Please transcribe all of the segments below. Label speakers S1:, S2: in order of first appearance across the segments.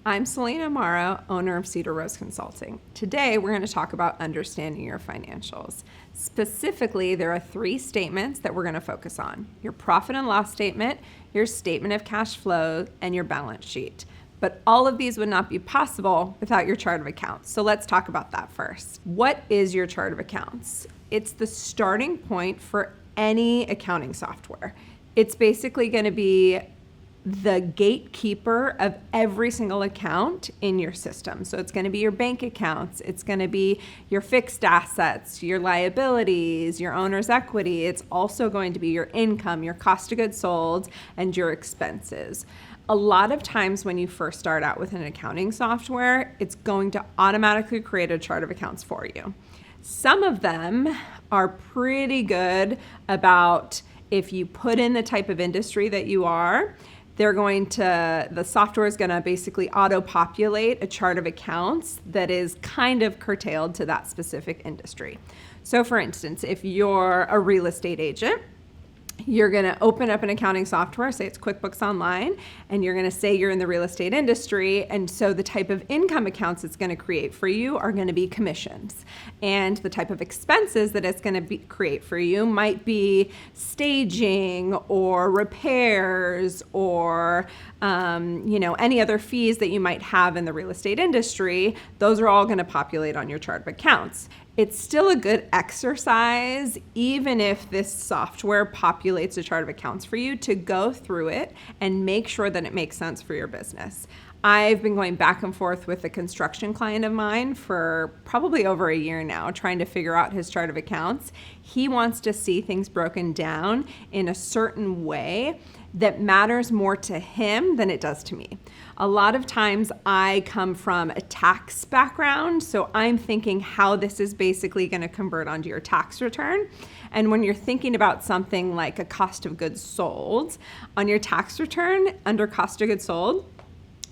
S1: I'm Selena Amaro, owner of Cedar Rose Consulting. Today, we're going to talk about understanding your financials. Specifically, there are 3 statements that we're going to focus on: your profit and loss statement, your statement of cash flow, and your balance sheet. But all of these would not be possible without your chart of accounts. So let's talk about that first. What is your chart of accounts? It's the starting point for any accounting software. It's basically going to be the gatekeeper of every single account in your system. So it's going to be your bank accounts, it's going to be your fixed assets, your liabilities, your owner's equity. It's also going to be your income, your cost of goods sold, and your expenses. A lot of times when you first start out with an accounting software, it's going to automatically create a chart of accounts for you. Some of them are pretty good about, if you put in the type of industry that you are, the software is going to basically auto-populate a chart of accounts that is kind of curtailed to that specific industry. So for instance, if you're a real estate agent, you're going to open up an accounting software, say it's QuickBooks Online, and you're going to say you're in the real estate industry. And so the type of income accounts it's going to create for you are going to be commissions. And the type of expenses that it's going to create for you might be staging or repairs or any other fees that you might have in the real estate industry. Those are all going to populate on your chart of accounts. It's still a good exercise, even if this software populates a chart of accounts for you, to go through it and make sure that it makes sense for your business. I've been going back and forth with a construction client of mine for probably over a year now, trying to figure out his chart of accounts. He wants to see things broken down in a certain way that matters more to him than it does to me. A lot of times I come from a tax background, so I'm thinking how this is basically going to convert onto your tax return. And when you're thinking about something like a cost of goods sold, on your tax return, under cost of goods sold,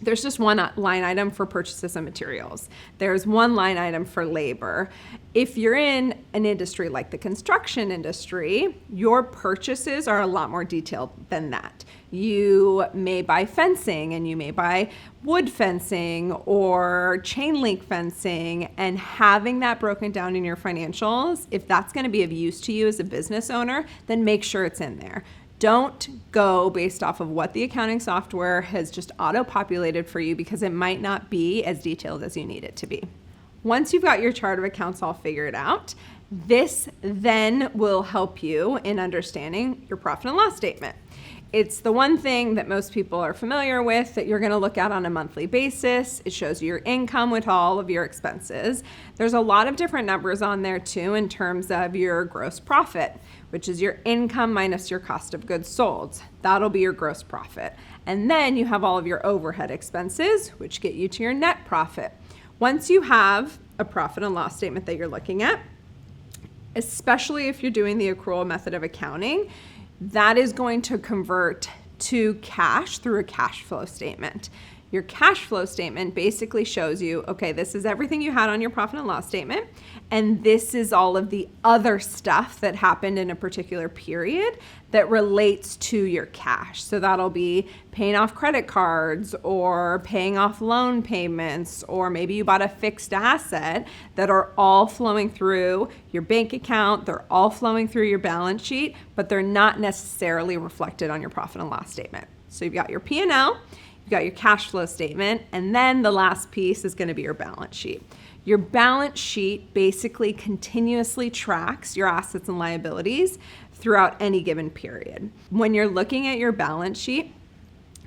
S1: there's just one line item for purchases and materials. There's one line item for labor. If you're in an industry like the construction industry, your purchases are a lot more detailed than that. You may buy fencing, and you may buy wood fencing or chain link fencing, and having that broken down in your financials, if that's going to be of use to you as a business owner, then make sure it's in there. Don't go based off of what the accounting software has just auto-populated for you, because it might not be as detailed as you need it to be. Once you've got your chart of accounts all figured out, this then will help you in understanding your profit and loss statement. It's the one thing that most people are familiar with that you're going to look at on a monthly basis. It shows you your income with all of your expenses. There's a lot of different numbers on there too in terms of your gross profit, which is your income minus your cost of goods sold. That'll be your gross profit. And then you have all of your overhead expenses, which get you to your net profit. Once you have a profit and loss statement that you're looking at, especially if you're doing the accrual method of accounting, that is going to convert to cash through a cash flow statement. Your cash flow statement basically shows you, okay, this is everything you had on your profit and loss statement, and this is all of the other stuff that happened in a particular period that relates to your cash. So that'll be paying off credit cards or paying off loan payments, or maybe you bought a fixed asset, that are all flowing through your bank account. They're all flowing through your balance sheet, but they're not necessarily reflected on your profit and loss statement. So you've got your P&L, you've got your cash flow statement, and then the last piece is going to be your balance sheet. Your balance sheet basically continuously tracks your assets and liabilities throughout any given period. When you're looking at your balance sheet,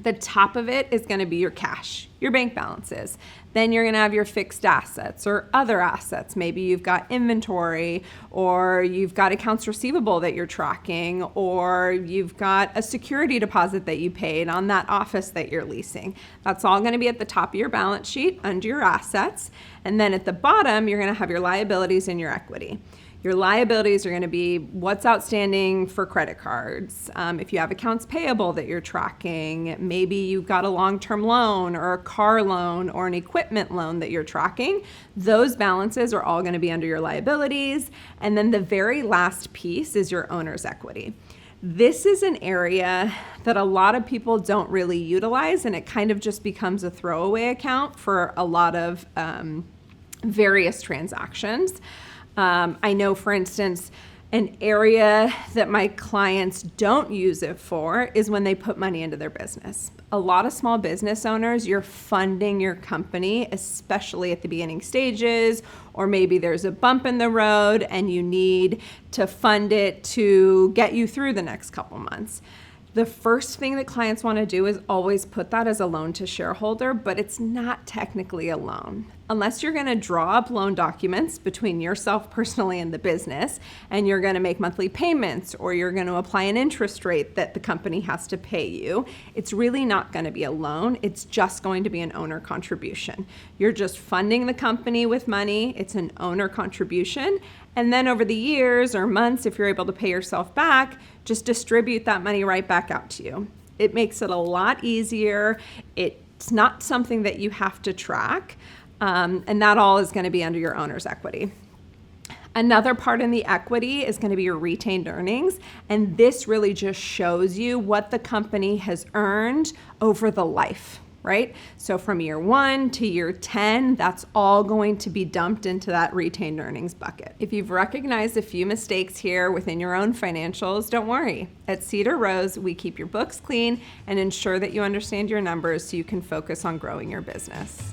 S1: the top of it is going to be your cash, your bank balances. Then you're going to have your fixed assets or other assets. Maybe you've got inventory, or you've got accounts receivable that you're tracking, or you've got a security deposit that you paid on that office that you're leasing. That's all going to be at the top of your balance sheet under your assets. And then at the bottom, you're going to have your liabilities and your equity. Your liabilities are going to be what's outstanding for credit cards. If you have accounts payable that you're tracking, maybe you've got a long-term loan or a car loan or an equipment loan that you're tracking, those balances are all going to be under your liabilities. And then the very last piece is your owner's equity. This is an area that a lot of people don't really utilize, and it kind of just becomes a throwaway account for a lot of various transactions. I know, for instance, an area that my clients don't use it for is when they put money into their business. A lot of small business owners, you're funding your company, especially at the beginning stages, or maybe there's a bump in the road and you need to fund it to get you through the next couple months. The first thing that clients want to do is always put that as a loan to shareholder, but it's not technically a loan. Unless you're going to draw up loan documents between yourself personally and the business, and you're going to make monthly payments, or you're going to apply an interest rate that the company has to pay you, it's really not going to be a loan. It's just going to be an owner contribution. You're just funding the company with money. It's an owner contribution. And then over the years or months, if you're able to pay yourself back, just distribute that money right back out to you. It makes it a lot easier. It's not something that you have to track. And that all is going to be under your owner's equity. Another part in the equity is going to be your retained earnings. And this really just shows you what the company has earned over the life, right? So from year 1 to year 10, that's all going to be dumped into that retained earnings bucket. If you've recognized a few mistakes here within your own financials, don't worry. At Cedar Rose, we keep your books clean and ensure that you understand your numbers so you can focus on growing your business.